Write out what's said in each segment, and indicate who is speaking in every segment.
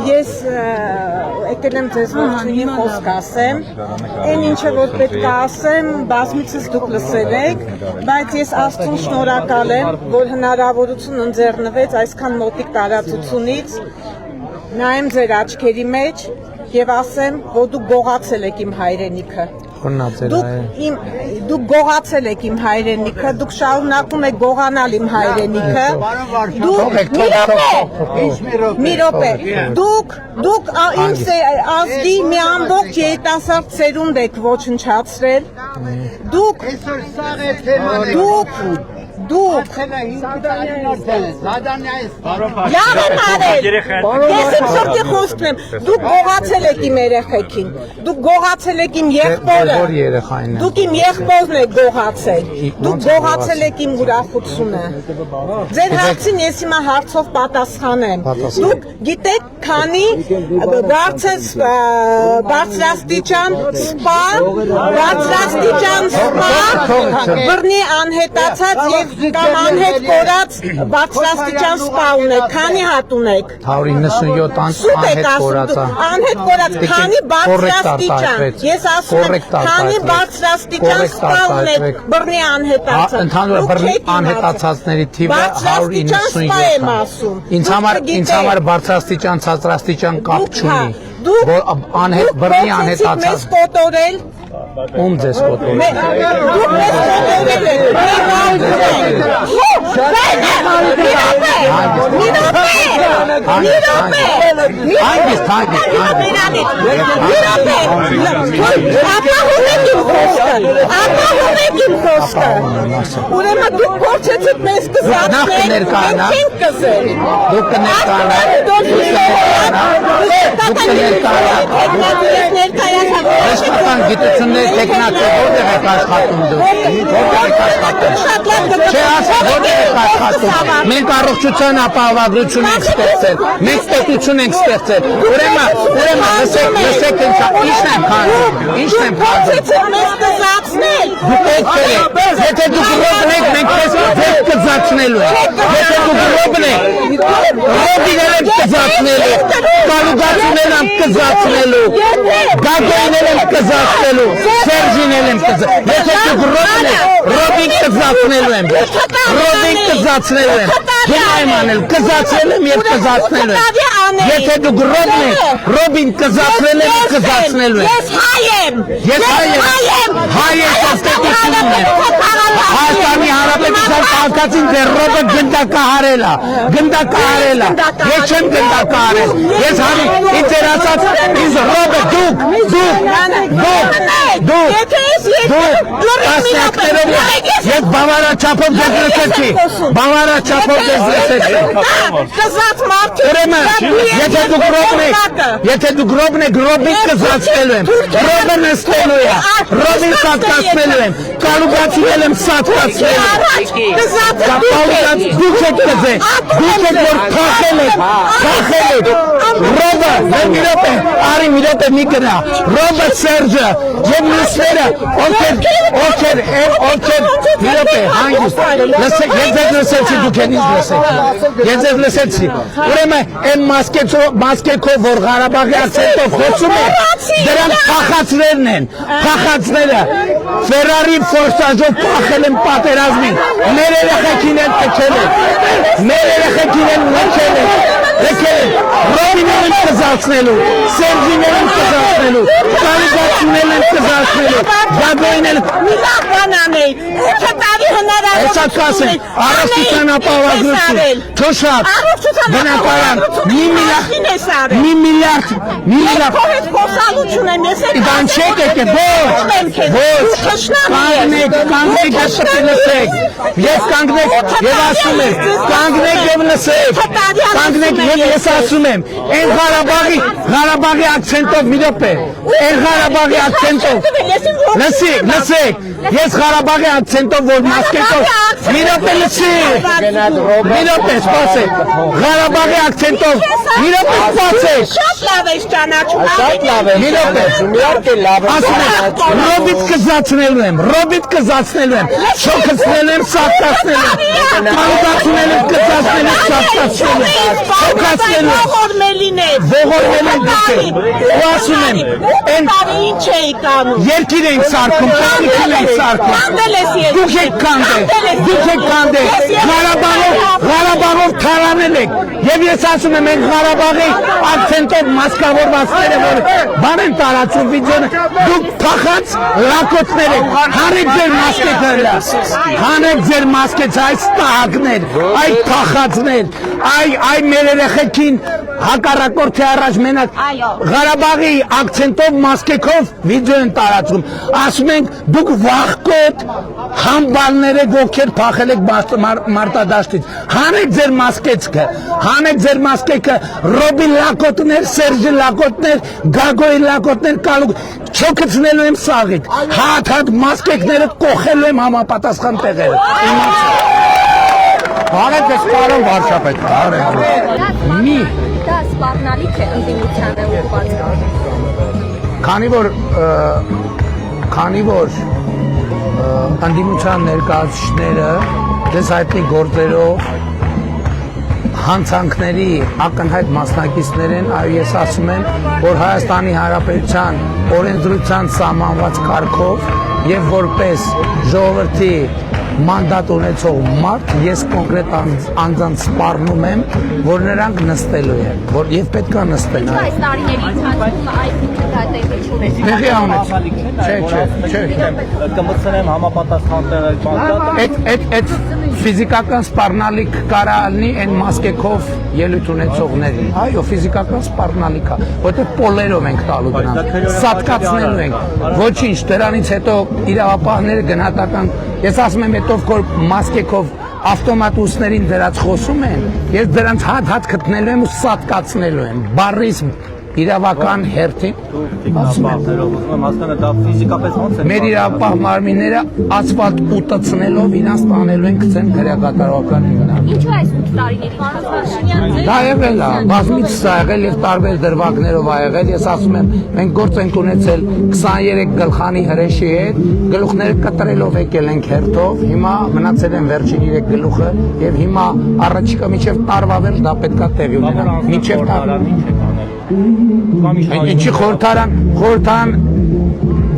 Speaker 1: Ես եկել եմ ձեզ ողջունի խոսք ասեմ, այն ինչը որ պետք է ասեմ, բազմիցս դուք լսել եք, բայց ես Աստծուն շնորհակալ եմ, որ հնարավորություն ընձեռնվեց այսքան մոտիկ տարածությունից նայեմ ձեր աչքերի մեջ եւ ասեմ, որ դուք գողացել եք իմ հայրենիքը։ Դուք գողացել եք իմ հայրենիքը, դուք շարունակում եք գողանալ իմ հայրենիքը։ Մի րոպե, դուք իմ ազգի մի ամբողջ երիտասարդ սերունդ եք ոչնչացրել։ Դուք լավ եմ արել, ես իմ սրտի խոսքն եմ, դուք գողացել եք իմ երեխեքին, դուք գողացել եք իմ եղբորը, դուք իմ եղբորն եք գողացել, դուք գողացել եք իմ ուրախությունը, ձեր հարցին ես հիմա հարցով պատասխանեմ, դուք գիտեք քանի բարձրաստիճան սպա, բռնի անհետացած և կամ անհետ կորած բարձրաստիճան սպա ունեք, քանի հատ ունեք։
Speaker 2: 197 անհետ կորածա։
Speaker 1: Անհետ կորած, քանի բարձրաստիճան, ես ասում եմ, քանի բարձրաստիճան սպա ունեք, բռնի անհետացած։
Speaker 2: Ընդհանուր բռնի անհետացածների թիվը 197 է։ Ինձ համար բարձրաստիճան, ցածրաստիճան կապ չունի։ Անհետ բռնի անհետացած։ Ում ձեզ կոտորել։
Speaker 1: Դուք մեզ կոտորել եք։ Ապահովեք իմ խոսքը։ Ուրեմն դուք փորձեցիք մեզ կզատնել, մենք չենք կզել։
Speaker 2: Դուք կներկայանաք։ Ռեսպեկտան գիտությունների տեխնացը որտեղ եք աշխատում դուք։ Որտեղ եք աշխատում։ Չէ, ասա որտեղ եք աշխատում։ Մենք առողջության ապահովագրություն ենք ստեղծել։ Մենք պետություն ենք ստեղծել։ Ուրեմն լսեք ինձ, ինչն եմ քանդում։
Speaker 1: Մեզ կզացնել։
Speaker 2: Դուք եք եթե դուք ռոբն եք, մենք ձեզ կզացնելու ենք։ Եթե դուք ռոբն եք, ռոբիներ ենք կզացնելու, կալուգացուներ ենք կզացնելու, գագոյներ ենք կզացնելու, Սերժիներ եմ կզացնելու, եթե դուք ռոբն եք, ռոբին կզացնելու եմ, ռոբին կզացնելու եմ, հիմա եմ անել, կզացնել եմ և կզացնելու եմ, եթե դուք ռոբն եք, ռոբին կզացնել եմ, կզացնելու եմ։
Speaker 1: Ես հայ եմ,
Speaker 2: հայ եմ կստետությունում եմ, Հայաստանի Հանրապետության քաղաքացին դեր ռոբը գնդակահարել է, ես չեմ գնդակահարել, ես հարի, ինձ էր ասած, ինձ ռոբը դուք, ես բավարաչափով ձեզ լսեցի, ուրեմն, եթե դուք ռոբն եք, ռոբին կզացնելու եմ, ռոբը նստելու է, ռոբին սատկացնելու եմ, կալուգացինել եմ սատկացնելու եմ, դուք եք կզեք, դուք եք որ թախել եք, ռոբը, մի րոպե, արի մի րոպե մի գնա, ռոբը Սերջը և մյուսները, ովքեր, մի րոպե, հանգիստ, ես ձեզ լսեցի, դուք են ինձ լսեցի, ես ձեզ լսեցի, ուրեմն են մասկեքով, որ Ղարաբաղի ակցենտով խոսում են, դրանք փախածներն են, փախածները, Ֆերարի ֆորսաժով փախել են պատերազմին, մեր երեխեքին են տքել են, Ռոբիներ են կզացնելու, Սերժիներ են կզացնելու, կալուգացուներ են կզացնելու, գագոյներ են
Speaker 1: մի լավ բան անեի, 8 տարի հնարավորություն
Speaker 2: առողջության ապահովագրություն, թոշակ, բնակարան, մի միլիարդ,
Speaker 1: քո հետ խոսալություն եմ, ես
Speaker 2: բան չեք եկել, ոչ, կանգնեք լսեք, ես կանգնեք և ասում եմ, կանգնեք և լսեք, կանգնեք և ես ասում եմ, Են Ղարաբաղի ակցենտով մի րոպե։ Են Ղարաբաղի ակցենտով։ Լսեք, ես Ղարաբաղի ակցենտով որ մասկետով մի րոպե լսեք։ Մի րոպե սպասեք։ Ղարաբաղի ակցենտով մի րոպե սպասեք։
Speaker 1: Շատ լավ ես ճանաչում։
Speaker 2: Մի րոպե։ Ասում եմ, ռոբիտ կզացնելու եմ, շոքացնելու եմ, սատկացնելու եմ, կանուտացնելու եմ, կզացնելու եմ, սատկացնելու եմ, շոքացնելու եմ,
Speaker 1: ողորմելին ես։
Speaker 2: ողորմելին դուք եք, ու ասում եմ,
Speaker 1: ինչ էի կանում։
Speaker 2: երկիր ենք սարքում, տեխնիկին ենք սարքում, դուք եք կանդել, Ղարաբաղով թարանել եք, և ես ասում եմ, ենք Ղարաբաղի ակցենտով մասկավորվածները, որ բան են տարածում վիդեոն, դուք թախած լակոտներ եք, հանեք ձեր մասկեց, այս տահակներ, այ թախածներ, այ մեր երեխեքին հակառակորդի առաջ մենակ Ղարաբաղի ակցենտով մասկեքով վիդեո են տարածում, ասում ենք դուք վախկոտ համբալներ եք, ովքեր փախել եք մարտադաշտից, հանեք ձեր մասկեքը, Ռոբի լակոտներ, Սերժի լակոտներ, Գագոյի լակոտներ, չոքցնելու եմ սաղիկ, հատ մասկեքները կոխելու եմ համապատասխան տեղերը, Բարև ես պարոն վարչապետ, մի
Speaker 3: Դա սպառնալիք է ընդդիմությանը ուղղված։
Speaker 2: Քանի որ ընդդիմության ներկայացուցիչները դες հայտնի գործերով հանցանքների ակնհայտ մասնակիցներ են, այո ես ասում եմ, որ Հայաստանի Հանրապետության օրենսդրության սահմանված կարգով եւ որպես ժողովրդի մանդատ ունեցող մարդ ես կոնկրետ անձանց սպառնում եմ, որ նրանք նստելու են, եւ պետք է նստեն։
Speaker 3: Այս տարիների ընթացքում այս ինքնատեղի չունես։
Speaker 2: Տեղի ունեց։ Չէ։
Speaker 4: Կմտցնեմ համապատասխան տեղը բանտը։
Speaker 2: Այդ ֆիզիկական սպառնալիք կարա լինի այն մասկեքով ելույթ ունեցողներին։ Այո, ֆիզիկական սպառնալիք է, որտեղ պոլերով ենք տալու դրանց, սատկացնելու ենք։ Ոչինչ, դրանից հետո իրավապահները գնահատական, ես ասում եմ, հետո որ մասկեքով ավտոմատուսներին դրած խոսում են, ես դրանց հատ գտնելու եմ ու սատկացնելու եմ, բառից իրավական հերթին, ասում եմ,
Speaker 4: դա ֆիզիկապես ոնց է։
Speaker 2: մեր իրավապահ մարմինները ասֆալտ ուտացնելով իրանց տանելու են գցեն քրեակատարողական հիմնան։
Speaker 3: Ինչու այս 8 տարիների ընթացքում։
Speaker 2: Դա եղել է, բազմից սա եղել եւ տարբեր դրվագներով ա եղել, ես ասում եմ, մենք գործ ենք ունեցել 23 գլխանի հրեշի հետ, գլուխները կտրելով եկել ենք հերթով, հիմա մնացել են վերջին 3 գլուխը եւ հիմա առաջիկա միջև տարվա վերջ դա պետքա տեղի ունենա, միջև տարվա Ինչի խորհրդարան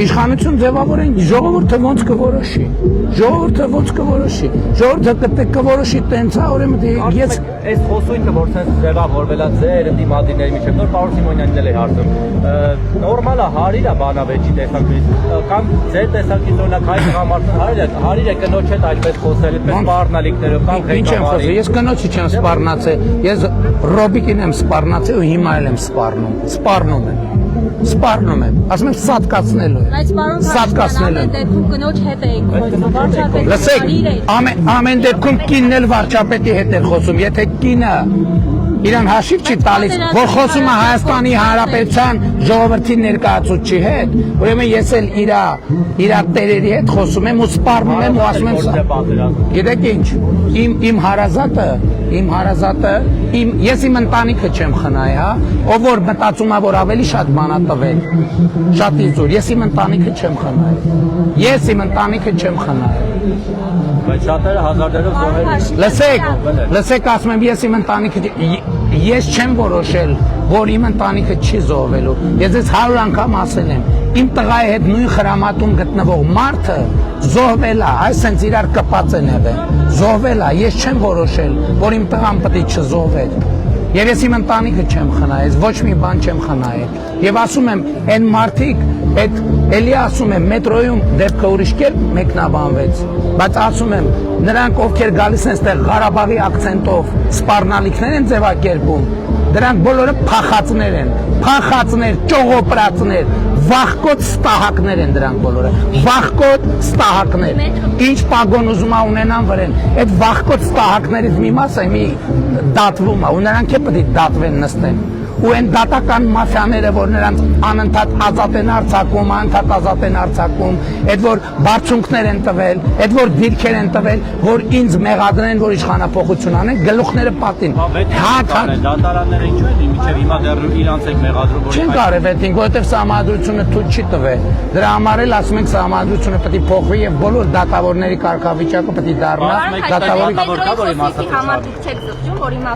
Speaker 2: իշխանություն ձևավորեն, ժողովուրդը ոնց կորոշի, ժողովուրդը կորոշի տենց է, ուրեմն ես
Speaker 4: այս խոսույթը որ sense ձևավորվել է ձեր դիմադիների միջև նոր Պարոն Սիմոնյանն էլ է հարցում նորմալ է հարիր է բանավեճի տեսակետից կամ ձեր տեսակետից օրինակ հայ տղամարդուն հարիր է կնոջ հետ այդպես խոսել այդպես սպառնալիքներով կամ
Speaker 2: ինչ եմ խոսել ես կնոջի չեմ սպառնացել ես Ռոբիկին եմ սպառնացել ու հիմա էլ եմ սպառնում եմ ասում եմ սատկացնելու եմ
Speaker 3: Սատկացնելու եմ դեպքում կնոջ հետ եք խոսում վարչապետի
Speaker 2: լսեք ամեն դեպքում կինն էլ վարչապետի հետ է խոսում եթե կինը իրան հաշիվ չի տալիս որ խոսում է Հայաստանի Հանրապետության ժողովրդի ներկայացուցչի հետ ուրեմն ես էլ իր տերերի հետ խոսում եմ ու սպառնում եմ ու ասում եմ գիտեք ինչ իմ հարազատը ես իմ ընտանիքը չեմ խնայ հա ով որ մտածում է որ ավելի շատ բան է տվել շատ իզուր ես իմ ընտանիքը չեմ խնայ
Speaker 4: բայց շատերը հազարներով զոհեր
Speaker 2: լսեք ասում եմ ես իմ ընտանիքը ես չեմ որոշել որ իմ ընտանիքը չի զոհվելու ես ես 100 անգամ ասել եմ իմ տղայի հետ նույն խրամատում գտնվող մարդը զոհվել է այսինքն իրար կպած են եղել զոհվել է ես չեմ որոշել որ իմ տղան պետք է չզոհվեր Եվ ես իմ ընտանիքը չեմ խնայել, ոչ մի բան չեմ խնայել։ Եվ ասում եմ, այն մարդիկ, էլի ասում եմ, մետրոյում դեպքը ուրիշ կերպ մեկնաբանվեց, բայց ասում եմ, նրանք ովքեր գալիս են այստեղ Ղարաբաղի ակցենտով սպառնալիքներ են ձևակերպում, դրանք բոլորը փախածներ են, ճողոպրածներ, վախկոտ ստահակներ են դրանք բոլորը, վախկոտ ստահակներ, ինչ պագոն ուզում ունենան վրեն, այդ վախկոտ ստահակներից մի մասը մի դատվում է, ու նրանք է պետք է դատվեն նստեն, ու այն դատական մաֆիաները, որ նրանց անընդհատ ազատ են արձակում, այդ որ բարձունքներ են տվել, այդ որ դիրքեր են տվել, որ ինձ մեղադրեն, որ իշխանապողություն անեն, գլուխները պատին։
Speaker 4: Դատարանները ինչու են մինչև հիմա դեռ իրանց եք մեղադրում, որ
Speaker 2: չեն կարել վետին, որովհետև սահմանադրությունը թույլ չի տվել։ Դրա համար էլ ասում ենք սահմանադրությունը պետք է փոխվի եւ բոլոր դատավորների կարգավիճակը պետք է դառնա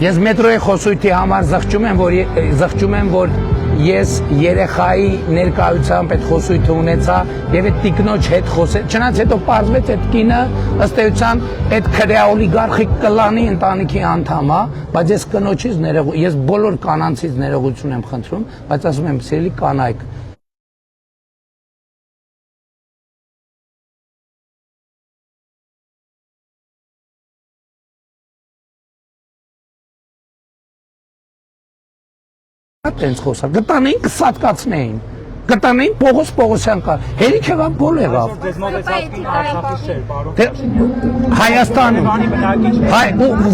Speaker 2: Ես մետրոյի խոսույթի համար զղջում եմ, որ ես երեխայի ներկայությամբ այդ խոսույթը ունեցա եւ այդ տիկնոջ հետ խոսել, չնայած հետո պարզվեց այդ կինը ըստ էության այդ քրեա օլիգարխիկ կլանի ընտանիքի անդամ է, բայց ես կնոջից ես բոլոր կանանցից ներողություն եմ խնդրում, բայց ասում եմ սիրելի կանայք Տենց խոսա, գտանեին կսատկացնեին, գտանեին Պողոսյան կար, հերիք եղավ, գոլ եղավ։ Հայաստանում,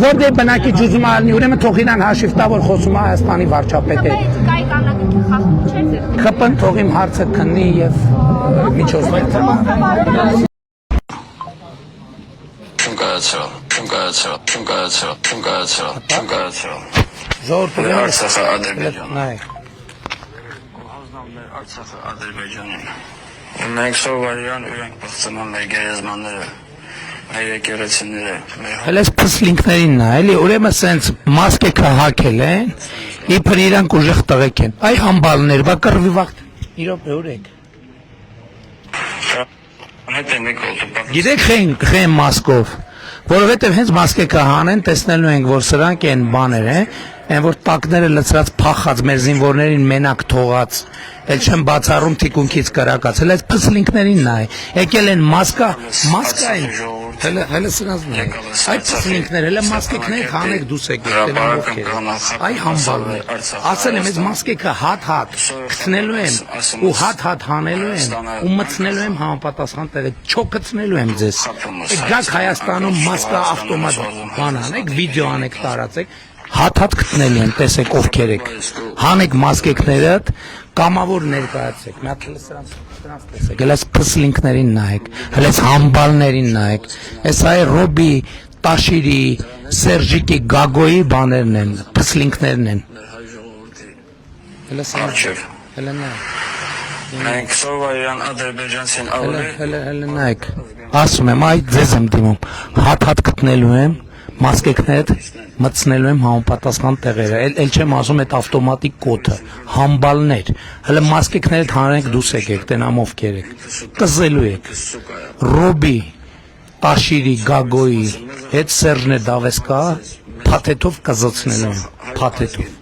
Speaker 2: որտեղ բնակիչ ուզում ալնի, ուրեմն թող իրան հաշիվ տա, որ խոսում է Հայաստանի վարչապետը։ ԽՊ-ն թող իմ հարցը քննի եւ միջոցներ։ Ժողովուրդը
Speaker 5: Արցախը Ադրբեջանն է։
Speaker 2: նայեք։
Speaker 5: Արցախը Ադրբեջանին։ Մենք սովորյան իրենք բացնում մեր գերեզմանները, մեր եկեղեցիները։
Speaker 2: Հենց փսլինքներին նա, էլի ուրեմն սենց մասկեքը հակել են, իբր իրանք ուժեղ տղեկ են։ Այ համբալներ, բա կռվի վաղ։ Իրոք ուրեք։ Գիտեք խեն մասկով, որովհետև հենց մասկեքը հանեն, տեսնելու ենք, որ սրանք են բաներ են, այն որ տակները լցրած փախած մեր զինվորներին մենակ թողած, էլ չեմ բացառում թիկունքից կրակած, հենց փսլինքներին նայ, եկել են մասկային, հələ սրանց նայ, այդ փսլինքներ, հələ մասկեքներ հանեք դուս եկեք, տենան ովքեր, այ համբալներ, ասել եմ, այս մասկեքը հատ, գտնելու եմ, ու հատ հանելու եմ, ու մտցնելու եմ համապատասխան տեղը, չոքցնելու եմ ձեզ, գաք Հայաստանում մասկա ավտոմատ բան անեք, վիդեո անեք, տարածեք, հատ գտնելի են, տեսեք ովքեր եք, հանեք մասկեքներդ, կամավոր ներկայացեք, մի հատ հələ սրանց տեսեք, հələ փսլինքներին նայեք, հələ համբալներին նայեք, այս այ Ռոբի, Տաշիրի, Սերժիկի, Գագոյի բաներն են, փսլինքներն են, հələ սրանց, հələ նայեք,
Speaker 5: Մենք սովորյան ադրբեջանցին
Speaker 2: հələ նայեք, ասում եմ, այ ձեզ եմ դիմում, հատ գտնելու եմ, մասկեքներդ մտցնելու եմ համապատասխան տեղերը, էլ չեմ ասում այդ ավտոմատիկ կոթը, համբալներ, հələ մասկեքներդ հանեք դուս եկեք, տենամ ովքեր եք, կզելու եք, Ռոբի, Տաշիրի, Գագոյի, հետ Սերժնե Դավեսկա, փաթեթով կզոցնելու եմ, փաթեթով։